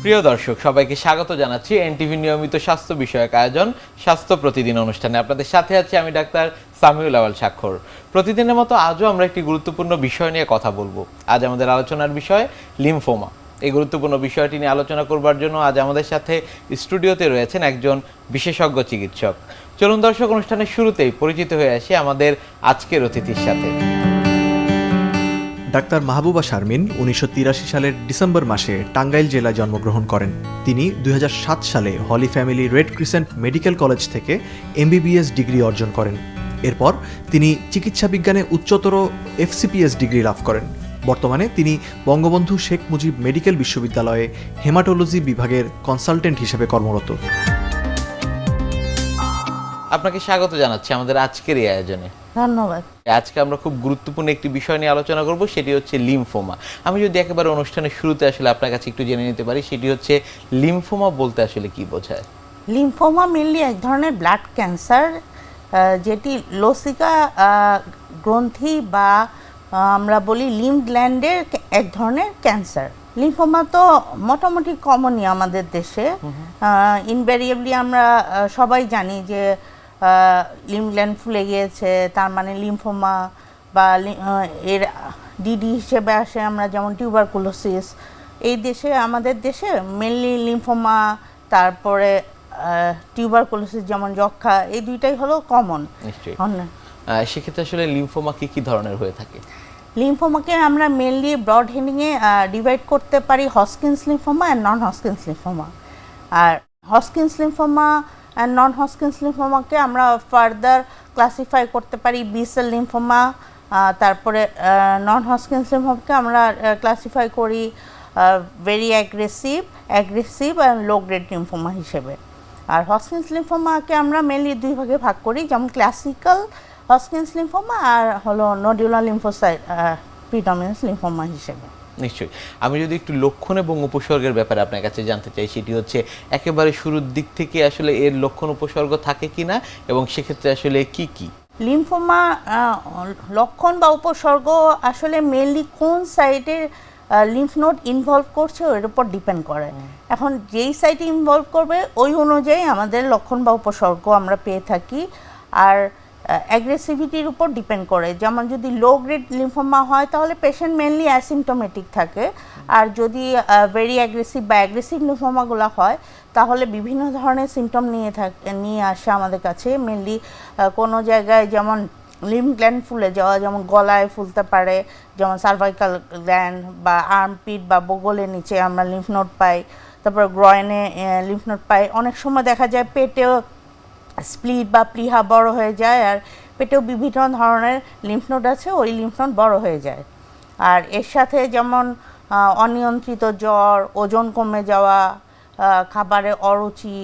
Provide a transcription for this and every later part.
প্রিয় দর্শক সবাইকে স্বাগত জানাচ্ছি এনটিভি নিয়মিত স্বাস্থ্য বিষয়ক আয়োজন স্বাস্থ্য প্রতিদিন অনুষ্ঠানে। আপনাদের সাথে আছি আমি ডাক্তার সামিউল আওয়াল স্বাক্ষর। প্রতিদিনের মতো আজও আমরা একটি গুরুত্বপূর্ণ বিষয় নিয়ে কথা বলবো। আজ আমাদের আলোচনার বিষয় লিম্ফোমা। এই গুরুত্বপূর্ণ বিষয়টি নিয়ে আলোচনা করবার জন্য আজ আমাদের সাথে স্টুডিওতে রয়েছেন একজন বিশেষজ্ঞ চিকিৎসক। চলুন দর্শক, অনুষ্ঠানের শুরুতেই পরিচিত হয়ে আসি আমাদের আজকের অতিথির সাথে। ডাক্তার মাহবুবা শারমিন 1983 সালের ডিসেম্বর মাসে টাঙ্গাইল জেলায় জন্মগ্রহণ করেন। তিনি 2007 সালে Holy Family Red Crescent Medical College থেকে MBBS ডিগ্রি অর্জন করেন। এরপর তিনি চিকিৎসা বিজ্ঞানে উচ্চতর FCPS ডিগ্রি লাভ করেন। বর্তমানে তিনি বঙ্গবন্ধু শেখ মুজিব মেডিকেল বিশ্ববিদ্যালয়ে হেমাটোলজি বিভাগের কনসালটেন্ট হিসেবে কর্মরত। আপনাকে স্বাগত জানাচ্ছি আমাদের আজকের এই আয়োজনে। ধন্যবাদ। আজকে আমরা খুব গুরুত্বপূর্ণ একটি বিষয় নিয়ে আলোচনা করব, সেটি হচ্ছে লিম্ফোমা। আমি যদি একেবারে অনুষ্ঠানের শুরুতে আসলে আপনার কাছে একটু জেনে নিতে পারি, সেটি হচ্ছে লিম্ফোমা বলতে আসলে কি বোঝায়? লিম্ফোমা মেনলি এক ধরনের ব্লাড ক্যান্সার, যেটি লসিকা গ্রন্থি বা আমরা বলি লিম্ফ গ্ল্যান্ডের এক ধরনের ক্যান্সার। লিম্ফোমা তো মোটামুটি কমনই আমাদের দেশে। ইনভ্যারিয়েবলি আমরা সবাই জানি যে লিম্ফ গ্ল্যান্ড ফুলে গিয়েছে, তার মানে লিম্ফোমা, বা এর ডিডি হিসেবে আসে আমরা যেমন টিউবারকুলোসিস। এই দেশে আমাদের দেশে মেনলি লিম্ফোমা, তারপরে টিউবারকুলোসিস যেমন যক্ষা, এই দুইটাই হলো কমন। নিশ্চয়ই। সেক্ষেত্রে আসলে লিম্ফোমা কি ধরনের হয়ে থাকে? লিম্ফোমাকে আমরা মেনলি ব্রড হেডিংয়ে ডিভাইড করতে পারি Hodgkin's lymphoma and non Hodgkin's lymphoma. আর Hodgkin's lymphoma and non Hodgkin's লিম্ফোমাকে আমরা ফার্দার ক্লাসিফাই করতে পারি বি-সেল লিম্ফোমা, তারপরে নন হজকিন্স লিম্ফোমাকে আমরা ক্লাসিফাই করি very aggressive and low grade lymphoma হিসেবে। আর হজকিন্স লিম্ফোমাকে আমরা মেনলি দুই ভাগে ভাগ করি, যেমন ক্লাসিক্যাল হজকিন্স লিম্ফোমা আর হলো নোডুলার লিম্ফোসাইট প্রিডমিনেন্স লিম্ফোমা হিসেবে। নিশ্চয়ই। আমি যদি একটু লক্ষণ এবং উপসর্গের ব্যাপারে আপনার কাছে জানতে চাই, সেটি হচ্ছে একেবারে শুরুর দিক থেকে আসলে এর লক্ষণ উপসর্গ থাকে কিনা এবং সেক্ষেত্রে আসলে কি কি? লিম্ফোমা লক্ষণ বা উপসর্গ আসলে মেনলি কোন সাইডে লিম্ফ নোড ইনভলভ করছে ওর উপর ডিপেন্ড করে। এখন যেই সাইডে ইনভলভ করবে ওই অনুযায়ী আমাদের লক্ষণ বা উপসর্গ আমরা পেয়ে থাকি। আর অ্যাগ্রেসিভিটির উপর ডিপেন্ড করে, যেমন যদি লো গ্রেড লিম্ফোমা হয় তাহলে পেশেন্ট মেনলি অ্যাসিমটোমেটিক থাকে। আর যদি ভেরি অ্যাগ্রেসিভ বা অ্যাগ্রেসিভ লিম্ফোমাগুলো হয় তাহলে বিভিন্ন ধরনের সিমটম নিয়ে আসে আমাদের কাছে। মেনলি কোনো জায়গায় যেমন লিম্ফ গ্ল্যান্ড ফুলে যাওয়া, যেমন গলায় ফুলতে পারে, যেমন সার্ভাইকাল গ্ল্যান্ড, বা আর্মপিট বা বগলের নিচে আমরা লিম্ফ নোড পাই, তারপর গ্রয়নে লিম্ফ নোড পাই। অনেক সময় দেখা যায় পেটেও স্প্লিট বা প্লিহা বড় হয়ে যায়, আর পেটেও বিভিন্ন ধরনের লিম্ফ নোড আছে, ওই লিম্ফ নোড বড় হয়ে যায়। আর এর সাথে যেমন অনিয়ন্ত্রিত জ্বর, ওজন কমে যাওয়া, খাবারে অরুচি,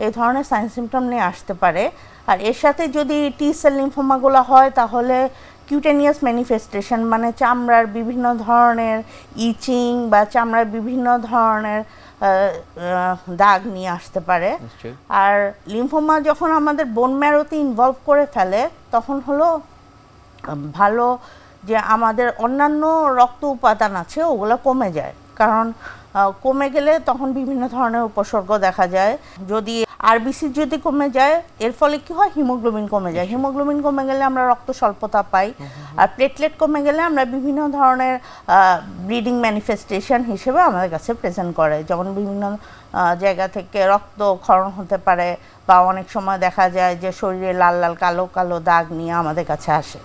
এই ধরনের সাইন সিমটম নিয়ে আসতে পারে। আর এর সাথে যদি টি-সেল লিম্ফোমাগুলো হয় তাহলে কিউটেনিয়াস ম্যানিফেস্টেশন, মানে চামড়ার বিভিন্ন ধরনের ইচিং বা চামড়ার বিভিন্ন ধরনের দাগ নিয়ে আসতে পারে। আর লিম্ফোমা যখন আমাদের বোন ম্যারোতে ইনভলভ করে ফেলে তখন হলো ভালো যে আমাদের অন্যান্য রক্ত উপাদান আছে ওগুলো কমে যায়, কারণ কমে গেলে তখন বিভিন্ন ধরনের উপসর্গ দেখা যায়। যদি আরবিসি যদি কমে যায় এর ফলে কি হয়, হিমোগ্লোবিন কমে যায়। হিমোগ্লোবিন কমে গেলে আমরা রক্ত স্বল্পতা পাই। আর প্লেটলেট কমে গেলে আমরা বিভিন্ন ধরনের ব্লিডিং ম্যানিফেস্টেশন হিসেবে আমাদের কাছে প্রেজেন্ট করে, যেমন বিভিন্ন জায়গা থেকে রক্তক্ষরণ হতে পারে, বা অনেক সময় দেখা যায় যে শরীরে লাল লাল কালো কালো দাগ নিয়ে আমাদের কাছে আসে।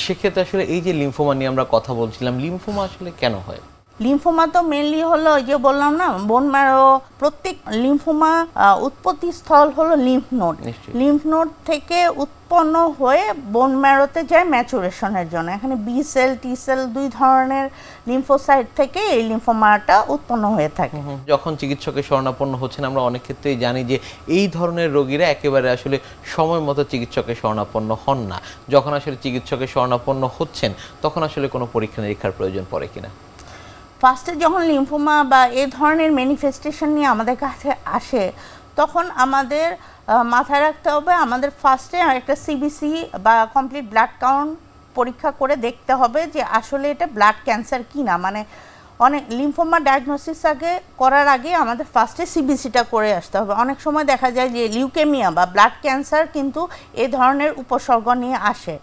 সেক্ষেত্রে আসলে এই যে লিম্ফোমা নিয়ে আমরা কথা বলছিলাম, লিম্ফোমা আসলে কেন হয়? লিম্ফোমা তো মেনলি হলো ওই যে বললাম না, বোন ম্যারো। প্রত্যেক লিম্ফোমা উৎপত্তি স্থল হলো লিম্ফ নোড। লিম্ফ নোড থেকে উৎপন্ন হয়ে বোন ম্যারোতে যায় ম্যাচুরেশনের জন্য। এখানে বি-সেল টি-সেল দুই ধরনের লিম্ফোসাইট থেকে এই লিম্ফোমাটা উৎপন্ন হয়ে থাকে। যখন চিকিৎসকের শরণাপন্ন হচ্ছেন আমরা অনেক ক্ষেত্রেই জানি যে এই ধরনের রোগীরা একেবারে আসলে সময় মতো চিকিৎসকের শরণাপন্ন হন না। যখন আসলে চিকিৎসকের শরণাপন্ন হচ্ছেন তখন আসলে কোনো পরীক্ষা নিরীক্ষার প্রয়োজন পড়ে কিনা? ফার্স্টে যখন লিম্ফোমা বা এই ধরনের ম্যানিফেস্টেশন নিয়ে আমাদের কাছে আসে তখন আমাদের মাথায় রাখতে হবে, আমাদের ফার্স্টে একটা সিবিসি বা কমপ্লিট ব্লাড কাউন্ট পরীক্ষা করে দেখতে হবে যে আসলে এটা ব্লাড ক্যান্সার কি না। মানে অনেক লিম্ফোমা ডায়াগনোসিস করার আগে আমাদের ফার্স্টে সিবিসিটা করে আসতে হবে। অনেক সময় দেখা যায় যে লিউকেমিয়া বা ব্লাড ক্যান্সার কিন্তু এই ধরনের উপসর্গ নিয়ে আসে।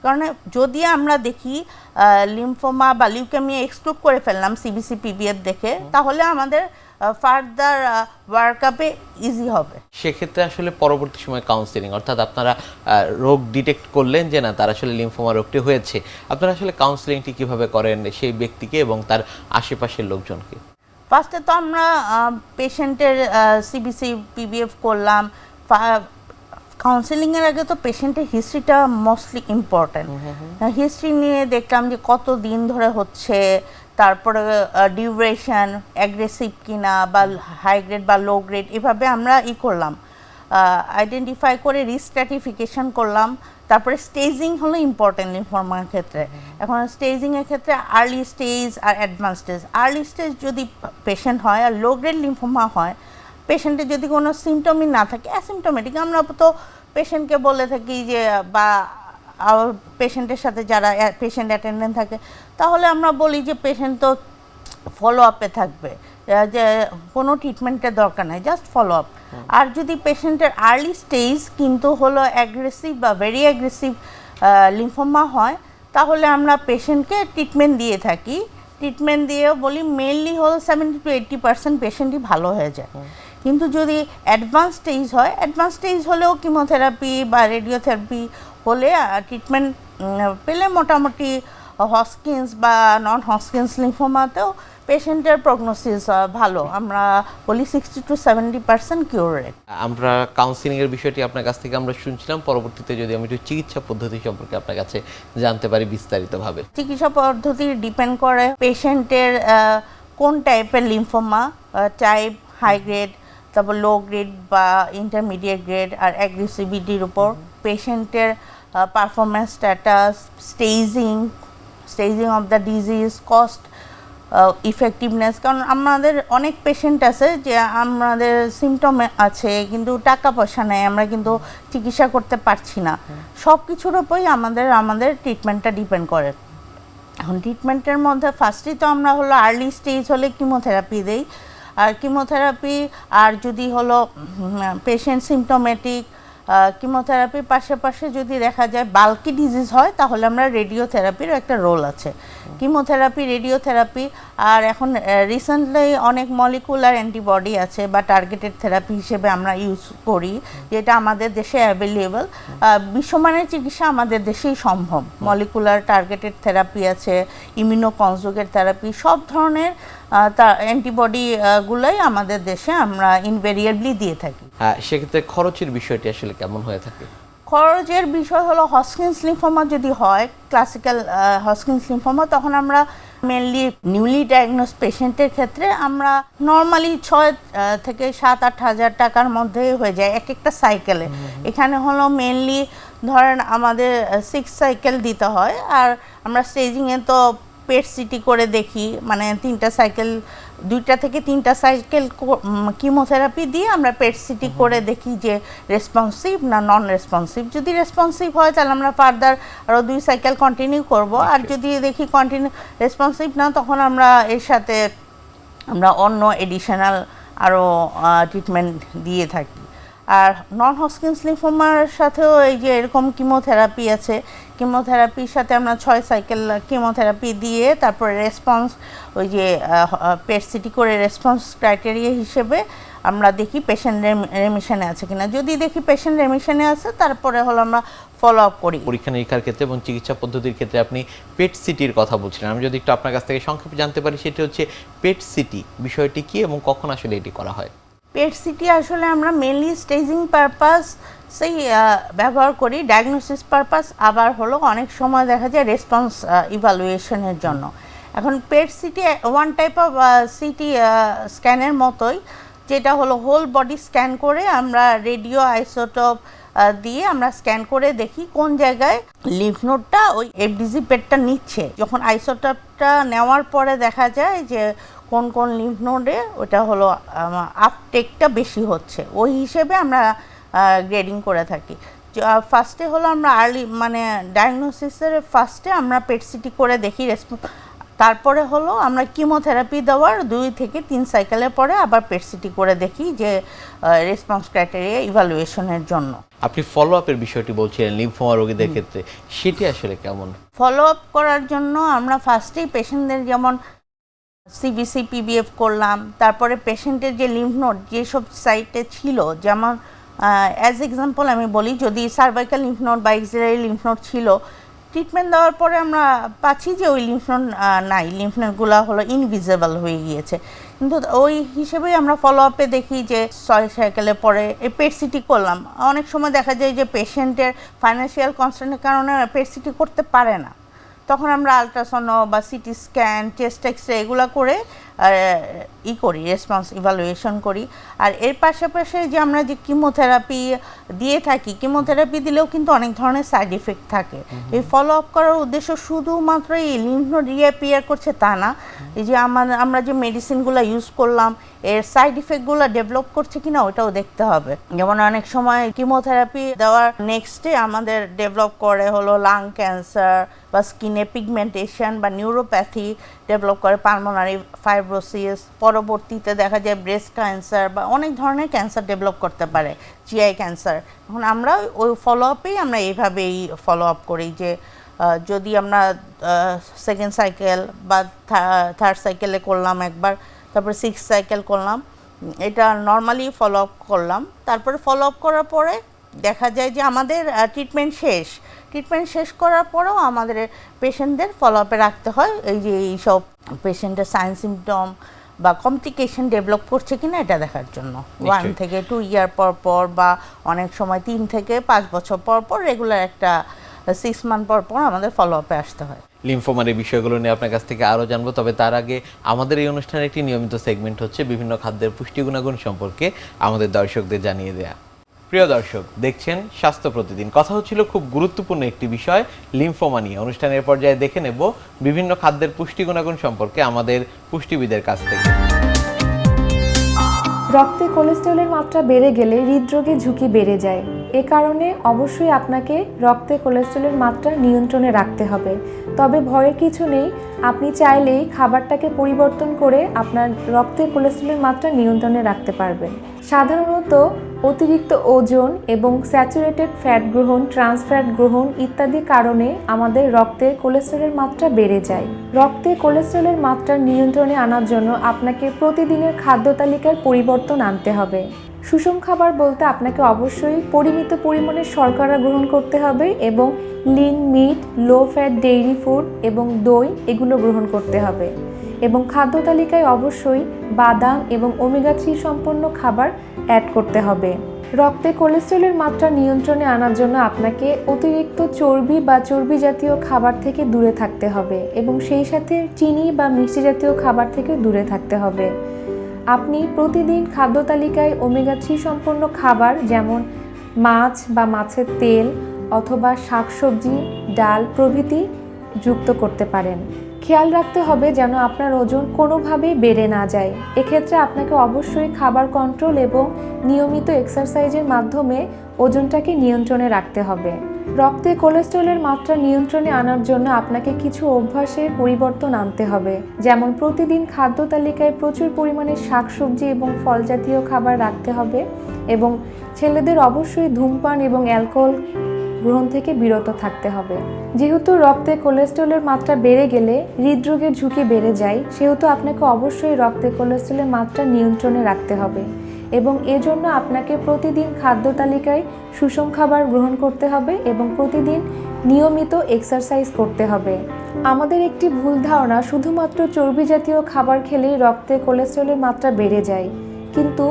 কারণ যদি আমরা দেখি লিম্ফোমা বা লিউকেমিয়া এক্সক্লুড করে ফেললাম সিবিসি পিবিএফ দেখে, তাহলে আমাদের ফার্দার ওয়ার্কআপে ইজি হবে। সেক্ষেত্রে আসলে পরবর্তী সময় কাউন্সিলিং, অর্থাৎ আপনারা রোগ ডিটেক্ট করলেন যে না তার আসলে লিম্ফোমা রোগটি হয়েছে, আপনারা আসলে কাউন্সিলিংটি কিভাবে করেন সেই ব্যক্তিকে এবং তার আশেপাশের লোকজনকে? ফার্স্টে তো আমরা পেশেন্টের সিবিসি পিবিএফ করলাম। কাউন্সেলিংয়ের আগে তো পেশেন্টের হিস্ট্রিটা মোস্টলি ইম্পর্ট্যান্ট। হিস্ট্রি নিয়ে দেখলাম যে কত দিন ধরে হচ্ছে, তারপরে ডিউরেশন, অ্যাগ্রেসিভ কিনা বা হাই গ্রেড বা লো গ্রেড, এভাবে আমরা করলাম, আইডেন্টিফাই করে রিস্ক স্ট্র্যাটিফিকেশন করলাম। তারপরে স্টেজিং হলো ইম্পর্টেন্ট লিম্ফোমার ক্ষেত্রে। এখন স্টেজিংয়ের ক্ষেত্রে আর্লি স্টেজ আর অ্যাডভান্স স্টেজ। আর্লি স্টেজ যদি পেশেন্ট হয় আর লো গ্রেড লিম্ফোমা হয়, পেশেন্টের যদি কোনো সিমটমই না থাকে, অ্যাসিমটোমেটিক, আমরা তো পেশেন্টকে বলে থাকি যে, বা পেশেন্টের সাথে যারা পেশেন্ট অ্যাটেন্ডেন্ট থাকে তাহলে আমরা বলি যে পেশেন্ট তো ফলো আপে থাকবে, যে কোনো ট্রিটমেন্টের দরকার নেই, জাস্ট ফলো আপ। আর যদি পেশেন্টের আর্লি স্টেজ কিন্তু হলো অ্যাগ্রেসিভ বা ভেরি অ্যাগ্রেসিভ লিম্ফোমা হয়, তাহলে আমরা পেশেন্টকে ট্রিটমেন্ট দিয়ে থাকি। ট্রিটমেন্ট দিয়েও বলি মেনলি হলো 70 to 80% পেশেন্টই ভালো হয়ে যায়। কিন্তু যদি অ্যাডভান্স স্টেজ হয়, অ্যাডভান্স স্টেজ হলেও কিমোথেরাপি বা রেডিওথেরাপি হলে ট্রিটমেন্ট পেলে মোটামুটি হসকিন্স বা নন হসকিন্স লিম্ফোমাতেও পেশেন্টের প্রগনোসিস ভালো, আমরা বলি 60 to 70% কিউর রেট। আমরা কাউন্সিলিংয়ের বিষয়টি আপনার কাছ থেকে আমরা শুনছিলাম, পরবর্তীতে যদি আমি একটু চিকিৎসা পদ্ধতি সম্পর্কে আপনার কাছে জানতে পারি বিস্তারিতভাবে। চিকিৎসা পদ্ধতি ডিপেন্ড করে পেশেন্টের কোন টাইপের লিম্ফোমা, টাইপ হাই গ্রেড, তারপর লো গ্রেড বা ইন্টারমিডিয়েট গ্রেড আর অ্যাগ্রেসিভিটির উপর, পেশেন্টের performance status, staging of the disease, cost effectiveness. কারণ আমাদের অনেক পেশেন্ট আছে যে আমাদের সিমটম আছে কিন্তু টাকা পয়সা নেই, আমরা কিন্তু চিকিৎসা করতে পারছি না। সব কিছুর উপরই আমাদের ট্রিটমেন্টটা ডিপেন্ড করে। এখন ট্রিটমেন্টের মধ্যে ফার্স্টই তো আমরা হলো আর্লি স্টেজ হলে কিমোথেরাপি দেই, আর কিমোথেরাপি আর যদি হলো পেশেন্ট সিমটোমেটিক, কিমোথেরাপির পাশাপাশি যদি দেখা যায় বাল্কি ডিজিজ হয় তাহলে আমরা রেডিওথেরাপির একটা রোল আছে। কিমোথেরাপি, রেডিওথেরাপি, আর এখন রিসেন্টলি অনেক মলিকুলার অ্যান্টিবডি আছে বা টার্গেটেড থেরাপি হিসেবে আমরা ইউজ করি, যেটা আমাদের দেশে অ্যাভেলেবল। বিশ্বমানের চিকিৎসা আমাদের দেশেই সম্ভব। মলিকুলার টার্গেটেড থেরাপি আছে, ইমিউনো কনজুগেট থেরাপি, সব ধরনের অ্যান্টিবডিগুলোই আমাদের দেশে আমরা ইনভেরিয়েবলি দিয়ে থাকি। সেক্ষেত্রে খরচের বিষয়টি আসলে কেমন হয়ে থাকে? খরচের বিষয় হলো হসকিন্স লিম্ফোমা যদি হয়, ক্লাসিক্যাল হসকিন্স লিম্ফোমা, তখন আমরা মেনলি নিউলি ডায়াগনোস পেশেন্টের ক্ষেত্রে আমরা নর্মালি 6 থেকে 7-8 হাজার টাকার মধ্যে হয়ে যায় এক একটা সাইকেলে। এখানে হলো মেনলি ধরেন আমাদের 6 সাইকেল দিতে হয়, আর আমরা স্টেজিংয়ে তো পেট সিটি করে দেখি, মানে 3টা সাইকেল, 2টা থেকে 3টা সাইকেল কিমোথেরাপি দিয়ে আমরা পেট সিটি করে দেখি যে রেসপন্সিভ না নন রেসপন্সিভ। যদি রেসপন্সিভ হয় তাহলে আমরা ফার্দার আরও 2 সাইকেল কন্টিনিউ করব, আর যদি দেখি রেসপন্সিভ না, তখন আমরা এর সাথে আমরা অন্য এডিশনাল আরও ট্রিটমেন্ট দিয়ে থাকি। আর নন হসকিন্স লিম্ফোমার সাথেও এই যে এরকম কিমোথেরাপি আছে, কিমোথেরাপির সাথে আমরা 6 সাইকেল কিমোথেরাপি দিয়ে তারপরে রেসপন্স, ওই যে পেট সিটি করে রেসপন্স ক্রাইটেরিয়া হিসেবে আমরা দেখি পেশেন্ট রেমিশনে আছে কিনা। যদি দেখি পেশেন্ট রেমিশনে আছে, তারপরে হলো আমরা ফলো আপ করি। পরীক্ষা নিরীক্ষার ক্ষেত্রে এবং চিকিৎসা পদ্ধতির ক্ষেত্রে আপনি পেট সিটির কথা বলছিলেন, আমি যদি একটু আপনার কাছ থেকে সংক্ষেপে জানতে পারি, সেটি হচ্ছে পেট সিটি বিষয়টি কি এবং কখন আসলে এটি করা হয়? পেট সিটি আসলে আমরা মেনলি স্টেজিং পারপাস সেই ব্যবহার করি, ডায়াগনোসিস পারপাস, আবার হলো অনেক সময় দেখা যায় রেসপন্স ইভালুয়েশনের জন্য। এখন PET CT one type of CT স্ক্যানের মতোই, যেটা হলো হোল বডি স্ক্যান করে আমরা রেডিও আইসোটোপ দিয়ে আমরা স্ক্যান করে দেখি কোন জায়গায় লিম্ফ নোডটা ওই এফডিজি পেটটা নিচ্ছে। যখন আইসোটোপটা নেওয়ার পরে দেখা যায় যে কোন কোন লিম্ফ নোডে ওটা হলো আপটেকটা বেশি হচ্ছে, ওই হিসেবে আমরা গ্রেডিং করে থাকি। ফার্স্টে হলো আমরা আর্লি মানে ডায়াগনোসিসের ফার্স্টে আমরা পেট সিটি করে দেখি তারপরে হলো আমরা কিমোথেরাপি দেওয়ার 2 থেকে 3 সাইকেলের পরে আবার পেট সিটি করে দেখি যে রেসপন্স ক্রাইটেরিয়া ইভালুয়েশনের জন্য। আপনি ফলো আপের বিষয়টি বলছিলেন লিম্ফোমা রোগীদের ক্ষেত্রে, সেটি আসলে কেমন? ফলো আপ করার জন্য আমরা ফার্স্টেই পেশেন্টদের যেমন সিবিসি পিবিএফ করলাম, তারপরে পেশেন্টের যে লিম্ফ নোড যেসব সাইটে ছিল, যেমন অ্যাজ এক্সাম্পল আমি বলি, যদি সার্ভাইকাল লিম্ফ নোড বা এক্সিলারি লিম্ফ নোড ছিল, ট্রিটমেন্ট দেওয়ার পরে আমরা পাচ্ছি যে ওই লিম্ফ নোড নাই, লিম্ফ নোডগুলো হলো ইনভিজিবল হয়ে গিয়েছে। কিন্তু ওই হিসেবেই আমরা ফলো আপে দেখি যে 6 সাইকেলের পরে পেট সিটি করলাম। অনেক সময় দেখা যায় যে পেশেন্টের ফাইন্যান্সিয়াল কনস্ট্রেন্টের কারণে পেট সিটি করতে পারে না, তখন আমরা আলট্রাসোনো বা সিটি স্ক্যান, চেস্ট এক্সরে এগুলো করে করি, রেসপন্স ইভালুয়েশন করি। আর এর পাশাপাশি যে আমরা যে কিমোথেরাপি দিয়ে থাকি, কিমোথেরাপি দিলেও কিন্তু অনেক ধরনের সাইড ইফেক্ট থাকে। এই ফলো আপ করার উদ্দেশ্য শুধুমাত্র এই লিম্ফ নোড রিঅ্যাপিয়ার করছে তা না, এই যে আমরা যে মেডিসিনগুলো ইউজ করলাম এর সাইড ইফেক্টগুলো ডেভেলপ করছে কিনা ওটাও দেখতে হবে। যেমন অনেক সময় কিমোথেরাপি দেওয়ার নেক্সট ডে আমাদের ডেভেলপ করে হলো লাং ক্যান্সার বা স্কিনে পিগমেন্টেশন বা নিউরোপ্যাথি ডেভেলপ করে, পালমোনারি ফাইব্রোসিস, পরবর্তীতে দেখা যায় ব্রেস্ট ক্যান্সার বা অনেক ধরনের ক্যান্সার ডেভেলপ করতে পারে, জিআই ক্যান্সার। এখন আমরা ওই ফলো আপেই আমরা এইভাবেই ফলো আপ করি যে যদি আমরা সেকেন্ড সাইকেল বা থার্ড সাইকেলে করলাম একবার, তারপরে 6 সাইকেল করলাম, এটা নর্মালি ফলো আপ করলাম। তারপরে ফলো আপ করার পরে দেখা যায় যে আমাদের ট্রিটমেন্ট শেষ করার পরেও আমাদের পেশেন্টদের ফলো আপে রাখতে হয়, এই যে এইসব পেশেন্টের সাইন সিমটম বা কমপ্লিকেশন ডেভেলপ করছে কিনা এটা দেখার জন্য 1 থেকে 2 ইয়ার পর বা অনেক সময় 3 থেকে 5 বছর পর রেগুলার একটা 6 মান্থ পর আমাদের ফলো আপে আসতে হয়। লিম্ফোমার এই বিষয়গুলো নিয়ে আপনার কাছ থেকে আরও জানবো, তবে তার আগে আমাদের এই অনুষ্ঠানের একটি নিয়মিত সেগমেন্ট হচ্ছে বিভিন্ন খাদ্যের পুষ্টি গুণাগুণ সম্পর্কে আমাদের দর্শকদের জানিয়ে দেয়া। প্রিয় দর্শক, দেখছেন স্বাস্থ্য প্রতিদিন। কথা হচ্ছিল খুব গুরুত্বপূর্ণ একটি বিষয় লিম্ফোমা নিয়ে। অনুষ্ঠানের পর্যায়ে দেখে নেব বিভিন্ন খাদ্যের পুষ্টি গুণাগুণ সম্পর্কে আমাদের পুষ্টিবিদের কাছ থেকে। রক্তে কোলেস্টেরলের মাত্রা বেড়ে গেলে হৃদরোগের ঝুঁকি বেড়ে যায়। এ কারণে অবশ্যই আপনাকে রক্তে কোলেস্টেরলের মাত্রা নিয়ন্ত্রণে রাখতে হবে। তবে ভয়ের কিছু নেই, আপনি চাইলেই খাবারটাকে পরিবর্তন করে আপনার রক্তে কোলেস্টেরলের মাত্রা নিয়ন্ত্রণে রাখতে পারবেন। সাধারণত অতিরিক্ত ওজন এবং স্যাচুরেটেড ফ্যাট গ্রহণ, ট্রান্স ফ্যাট গ্রহণ ইত্যাদি কারণে আমাদের রক্তে কোলেস্টেরলের মাত্রা বেড়ে যায়। রক্তে কোলেস্টেরলের মাত্রা নিয়ন্ত্রণে আনার জন্য আপনাকে প্রতিদিনের খাদ্য তালিকায় পরিবর্তন আনতে হবে। সুষম খাবার বলতে আপনাকে অবশ্যই পরিমিত পরিমাণে শর্করা গ্রহণ করতে হবে এবং lean meat, low fat dairy food এবং দই এগুলো গ্রহণ করতে হবে। এবং খাদ্য তালিকায় অবশ্যই বাদাম এবং ওমেগা 3 সম্পন্ন খাবার অ্যাড করতে হবে। রক্তে কোলেস্টেরলের মাত্রা নিয়ন্ত্রণে আনার জন্য আপনাকে অতিরিক্ত চর্বি বা চর্বি জাতীয় খাবার থেকে দূরে থাকতে হবে এবং সেই সাথে চিনি বা মিষ্টি জাতীয় খাবার থেকে দূরে থাকতে হবে। আপনি প্রতিদিন খাদ্য তালিকায় ওমেগা 3 সম্পন্ন খাবার যেমন মাছ বা মাছের তেল অথবা শাকসবজি, ডাল প্রভৃতি যুক্ত করতে পারেন। খেয়াল রাখতে হবে যেন আপনার ওজন কোনোভাবেই বেড়ে না যায়। এক্ষেত্রে আপনাকে অবশ্যই খাবার কন্ট্রোল এবং নিয়মিত এক্সারসাইজের মাধ্যমে ওজনটাকে নিয়ন্ত্রণে রাখতে হবে। রক্তে কোলেস্টেরলের মাত্রা নিয়ন্ত্রণে আনার জন্য আপনাকে কিছু অভ্যাসের পরিবর্তন আনতে হবে, যেমন প্রতিদিন খাদ্য তালিকায় প্রচুর পরিমাণে শাকসবজি এবং ফল জাতীয় খাবার রাখতে হবে এবং ছেলেদের অবশ্যই ধূমপান এবং অ্যালকোহল গ্রহণ থেকে বিরত থাকতে হবে। যেহেতু রক্তে কোলেস্টেরলের মাত্রা বেড়ে গেলে হৃদরোগের ঝুঁকি বেড়ে যায়, সেহেতু আপনাকে অবশ্যই রক্তে কোলেস্টেরলের মাত্রা নিয়ন্ত্রণে রাখতে হবে এবং এজন্য আপনাকে প্রতিদিন খাদ্য তালিকায় সুষম খাবার গ্রহণ করতে হবে এবং প্রতিদিন নিয়মিত এক্সারসাইজ করতে হবে। আমাদের একটি ভুল ধারণা শুধুমাত্র চর্বি জাতীয় খাবার খেলেই রক্তে কোলেস্টেরলের মাত্রা বেড়ে যায়, কিন্তু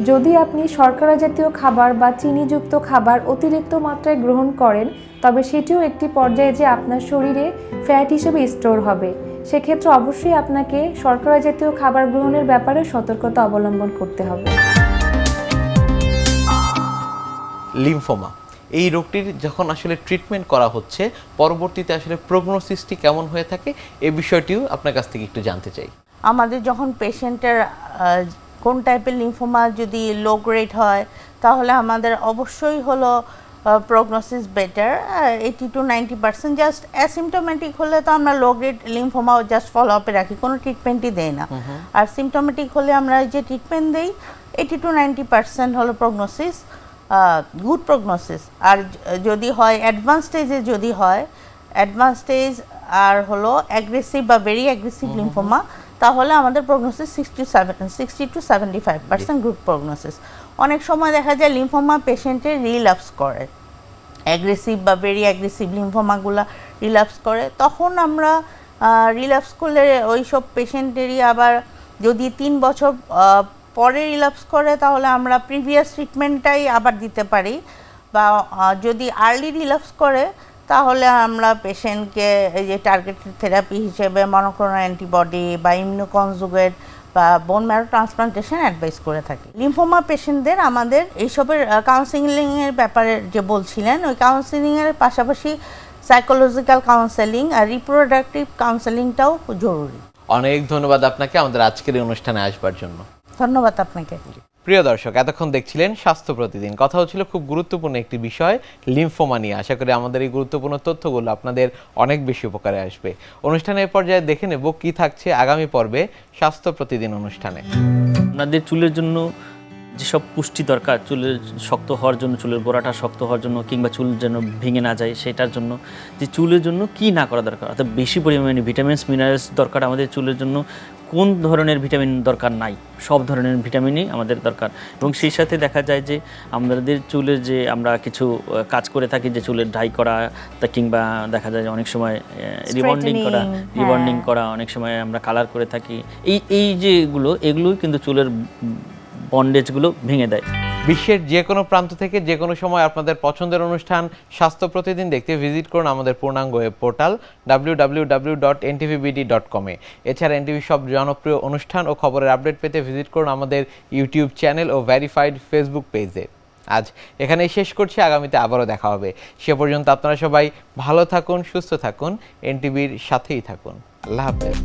যদি আপনি শর্করা জাতীয় খাবার বা চিনিযুক্ত খাবার অতিরিক্ত মাত্রায় গ্রহণ করেন তবে সেটিও একটি পর্যায়ে যে আপনার শরীরে ফ্যাট হিসেবে স্টোর হবে। সেক্ষেত্রে অবশ্যই আপনাকে শর্করা জাতীয় খাবার গ্রহণের ব্যাপারে সতর্কতা অবলম্বন করতে হবে। লিম্ফোমা এই রোগটির যখন আসলে ট্রিটমেন্ট করা হচ্ছে, পরবর্তীতে আসলে প্রগনোসিসটি কেমন হয়ে থাকে এই বিষয়টিও আপনার কাছ থেকে একটু জানতে চাই। আমাদের যখন পেশেন্টের কোন টাইপের লিম্ফোমা যদি লো গ্রেড হয় তাহলে আমাদের অবশ্যই হলো prognosis better 80 to 90%। Just asymptomatic হলে তো আমরা low grade lymphoma just follow আপে রাখি, কোনো ট্রিটমেন্টই দেই না। আর সিমটোমেটিক হলে আমরা যে ট্রিটমেন্ট দেই 80 to 90% হলো প্রগনোসিস, গুড প্রগনোসিস। আর যদি হয় অ্যাডভান্স স্টেজে, যদি হয় অ্যাডভান্স স্টেজ আর হলো অ্যাগ্রেসিভ বা ভেরি অ্যাগ্রেসিভ লিম্ফোমা, তাহলে আমাদের প্রগনোসিস 60 to 75% গুড প্রগনোসিস। অনেক সময় দেখা যায় লিম্ফোমা পেশেন্টের রিল্যাপস করে, অ্যাগ্রেসিভ বা ভেরি অ্যাগ্রেসিভ লিম্ফোমাগুলো রিল্যাপস করে, তখন আমরা রিল্যাপস করলে ওই সব পেশেন্টেরই আবার যদি 3 বছর পরে রিল্যাপস করে তাহলে আমরা প্রিভিয়াস ট্রিটমেন্টটাই আবার দিতে পারি, বা যদি আর্লি রিল্যাপস করে তাহলে আমরা পেশেন্টকে এই যে টার্গেটেড থেরাপি হিসেবে মনোক্লোনাল অ্যান্টিবডি বা ইমিউনোকনজুগেট বা বোন ম্যারো ট্রান্সপ্লান্টেশন অ্যাডভাইস করে থাকি। লিম্ফোমা পেশেন্টদের আমাদের এইসবের কাউন্সেলিংয়ের ব্যাপারে যে বলছিলেন, ওই কাউন্সেলিংয়ের পাশাপাশি সাইকোলজিক্যাল কাউন্সেলিং আর রিপ্রোডাক্টিভ কাউন্সেলিংটাও জরুরি। অনেক ধন্যবাদ আপনাকে আমাদের আজকের এই অনুষ্ঠানে আসবার জন্য। ধন্যবাদ আপনাকে। প্রিয় দর্শক, এতক্ষণ দেখছিলেন স্বাস্থ্য প্রতিদিন। কথা হচ্ছিল খুব গুরুত্বপূর্ণ একটি বিষয়, লিম্ফোমা নিয়ে। আশা করি আমাদের এই গুরুত্বপূর্ণ তথ্যগুলো আপনাদের অনেক বেশি উপকারে আসবে। অনুষ্ঠানের পর্যায়ে দেখে নেব কি থাকছে আগামী পর্বে স্বাস্থ্য প্রতিদিন অনুষ্ঠানে। আপনাদের চুলের জন্য যেসব পুষ্টি দরকার, চুলের শক্ত হওয়ার জন্য, চুলের গোড়াটা শক্ত হওয়ার জন্য, কিংবা চুল যেন ভেঙে না যায় সেটার জন্য, যে চুলের জন্য কি না করা দরকার, অর্থাৎ বেশি পরিমাণে ভিটামিনস মিনারেলস দরকার আমাদের চুলের জন্য, কোন ধরনের ভিটামিন দরকার নাই, সব ধরনের ভিটামিনই আমাদের দরকার। এবং সেই সাথে দেখা যায় যে আমাদের চুলের যে আমরা কিছু কাজ করে থাকি, যে চুলের ডাই করা, তা কিংবা দেখা যায় যে অনেক সময় রিবন্ডিং করা, অনেক সময় আমরা কালার করে থাকি, এই যেগুলো, এগুলোই কিন্তু চুলের বন্ডেজগুলো ভেঙে দেয়। বিশ্বের যে কোনো প্রান্ত থেকে যে কোনো সময় আপনাদের পছন্দের অনুষ্ঠান স্বাস্থ্য প্রতিদিন দেখতে ভিজিট করুন আমাদের পূর্ণাঙ্গ ওয়েব পোর্টাল www.ntvbd.com এ। এছাড়া এনটিভি সব জনপ্রিয় অনুষ্ঠান ও খবরের আপডেট পেতে ভিজিট করুন আমাদের ইউটিউব চ্যানেল ও ভেরিফাইড ফেসবুক পেজে। আজ এখানেই শেষ করছি, আগামীতে আবারও দেখা হবে। সে পর্যন্ত আপনারা সবাই ভালো থাকুন, সুস্থ থাকুন, এনটিভির সাথেই থাকুন। আল্লাহ হাফেজ।